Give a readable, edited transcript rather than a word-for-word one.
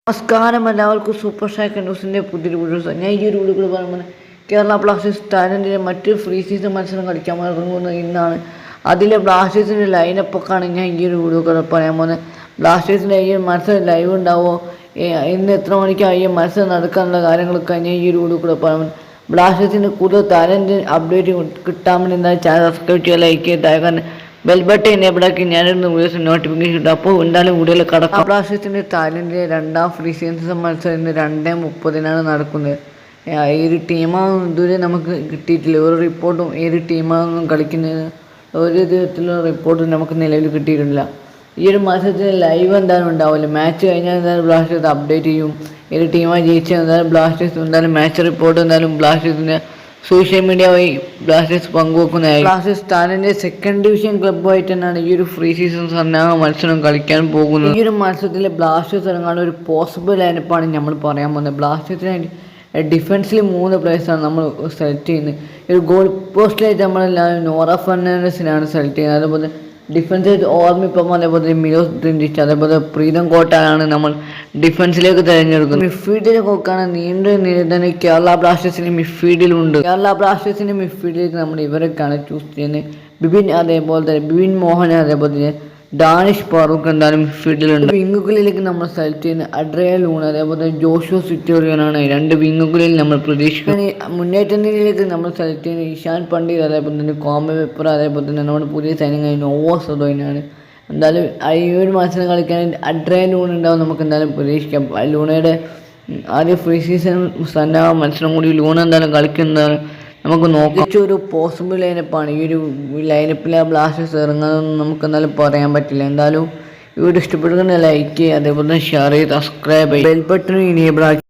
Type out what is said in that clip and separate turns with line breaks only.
നമസ്കാരം എല്ലാവർക്കും super star ന്യൂസിൻ്റെ പുതിയൊരു വീഡിയോ. ഞാൻ ഈ ഒരു വീഡിയോ കൂടെ പറയുമ്പോൾ കേരള ബ്ലാസ്റ്റേഴ്സ് തായ്ലൻഡിലെ മറ്റ് ഫ്രീ സീസൺ മത്സരം കളിക്കാൻ ഇറങ്ങുന്നത് ഇന്നാണ്. അതിലെ ബ്ലാസ്റ്റേഴ്സിൻ്റെ ലൈനപ്പൊക്കെയാണ് ഞാൻ ഈ ഒരു വീഡിയോ കൂടെ പറയാൻ പോകുന്നത്. ബ്ലാസ്റ്റേഴ്സിൻ്റെ ഈ മത്സരം ലൈവ് ഉണ്ടാവുമോ, ഇന്ന് എത്ര മണിക്കാണ് ഈ മത്സരം നടക്കാനുള്ള കാര്യങ്ങളൊക്കെ ഞാൻ ഈ ഒരു വീഡിയോ കൂടെ പറയാൻ. ബ്ലാസ്റ്റേഴ്സിൻ്റെ കൂടുതൽ തായ്ലൻഡ് അപ്ഡേറ്റ് കിട്ടാൻ വേണ്ടി എന്തായാലും ചാനൽ സബ്സ്ക്രൈബ് ചെയ്യുക, ലൈക്ക് ചെയ്യുക, ബെൽ ബട്ടൺ എനേബിൾ ആക്കി ഞാനിരുന്ന വീഡിയോസ് നോട്ടിഫിക്കേഷൻ കിട്ടും. അപ്പോൾ എന്തായാലും വീഡിയോയിൽ കടക്കാം. ബ്ലാസ്റ്റേഴ്സിൻ്റെ തായ്ലൻഡിലെ രണ്ടാം ഫ്രീ സീസൺ മത്സരം ഇന്ന് 2:30 നടക്കുന്നത്. ഏത് ടീമാണെന്ന് ഇതുവരെ നമുക്ക് കിട്ടിയിട്ടില്ല. ഒരു റിപ്പോർട്ടും ഏത് ടീമാണെന്നും കളിക്കുന്നത് ഒരു വിധത്തിലുള്ള റിപ്പോർട്ടും നമുക്ക് നിലവിൽ കിട്ടിയിട്ടില്ല. ഈ ഒരു മത്സരത്തിന് ലൈവ് എന്തായാലും ഉണ്ടാവില്ല. മാച്ച് കഴിഞ്ഞാൽ എന്തായാലും ബ്ലാസ്റ്റേഴ്സ് അപ്ഡേറ്റ് ചെയ്യും. ഏത് ടീമാണ് ജയിച്ചത് എന്തായാലും ബ്ലാസ്റ്റേഴ്സ് എന്തായാലും മാച്ച് റിപ്പോർട്ട് എന്തായാലും ബ്ലാസ്റ്റേഴ്സിൻ്റെ സോഷ്യൽ മീഡിയ വഴി ബ്ലാസ്റ്റേഴ്സ് പങ്കുവെക്കുന്നതായി. ബ്ലാസ്റ്റേഴ്സ് തായ്ലൻഡിലെ സെക്കൻഡ് ഡിവിഷൻ ക്ലബ്ബായിട്ട് തന്നെയാണ് ഈ ഒരു ഫ്രീ സീസൺ മത്സരം കളിക്കാൻ പോകുന്നത്. ഈ ഒരു മത്സരത്തിൽ ബ്ലാസ്റ്റേഴ്സ് ഇറങ്ങാനുള്ള ഒരു പോസിബിൾ ലൈനപ്പാണ് നമ്മൾ പറയാൻ പോകുന്നത്. ബ്ലാസ്റ്റേഴ്സിന് ഡിഫൻസിൽ 3 പ്ലേയേഴ്സാണ് നമ്മൾ സെലക്ട് ചെയ്യുന്നത്. ഒരു ഗോൾ പോസ്റ്റിലായിട്ട് നമ്മളെല്ലാവരും നോറ ഫെർണാണ്ടസിനാണ് സെലക്ട് ചെയ്യുന്നത്. അതേപോലെ ഡിഫൻസായിട്ട് ഓർമ്മിപ്പം, അതേപോലെ മിലോസ് ഡ്രിൻഡിച്ച്, അതേപോലെ പ്രീതം കോട്ടാണ് നമ്മൾ ഡിഫൻസിലേക്ക് തിരഞ്ഞെടുക്കുന്നത്. മിഡ്ഫീൽഡിലേക്ക് നോക്കുകയാണ് നീണ്ട നിര തന്നെ കേരള ബ്ലാസ്റ്റേഴ്സിൻ്റെ മിഡ്ഫീൽഡിലുണ്ട്. കേരള ബ്ലാസ്റ്റേഴ്സിൻ്റെ മിഡ്ഫീൽഡിലേക്ക് നമ്മൾ ഇവരൊക്കെയാണ് ചൂസ് ചെയ്യുന്നത്. ബിപിൻ, അതേപോലെ തന്നെ ബിപിൻ മോഹൻ, അതേപോലെ തന്നെ ഡാനിഷ് ഫാറൂഖ് എന്തായാലും മിഡ്ഫീൽഡിലുണ്ട്. വിങ്ങുകളിലേക്ക് നമ്മൾ സെലക്ട് ചെയ്യുന്നത് അഡ്രിയ ലൂണ, അതേപോലെ ജോഷുവ സിറ്റോറിയനാണ് 2 വിങ്ങുകളിൽ നമ്മൾ പ്രതീക്ഷിക്കുന്നത്. മുന്നേറ്റ നിരയിലേക്ക് നമ്മൾ സെലക്ട് ചെയ്യുന്നത് ഇഷാൻ പണ്ഡിറ്റ്, അതേപോലെ തന്നെ കോമെ വെപ്പർ, അതേപോലെ തന്നെ നമ്മുടെ പുതിയ സൈനികനായ നോവോ സദോയിനാണ്. എന്തായാലും ഈ ഒരു മത്സരം കളിക്കാൻ അഡ്രിയ ലൂണ ഉണ്ടാവും നമുക്ക് എന്തായാലും പ്രതീക്ഷിക്കാം. ലൂണയുടെ ആദ്യ ഫ്രീ സീസൺ മത്സരം കൂടി ലൂണ എന്തായാലും കളിക്കുന്നതാണ് നമുക്ക് നോക്കാം. ഒരു പോസിബിൾ ലൈനപ്പാണ്. ഈ ഒരു ലൈനപ്പിലെ ബ്ലാസ്റ്റേഴ്സ് ഇറങ്ങാനൊന്നും നമുക്ക് എന്തായാലും പറയാൻ പറ്റില്ല. എന്തായാലും ഈ വീഡിയോ ഇഷ്ടപ്പെടുന്ന ലൈക്ക് ചെയ്യുക, അതേപോലെ തന്നെ ഷെയർ ചെയ്ത് സബ്സ്ക്രൈബ് ചെയ്യുക, ബെൽ ബട്ടൺ എനേബിൾ ആക്കി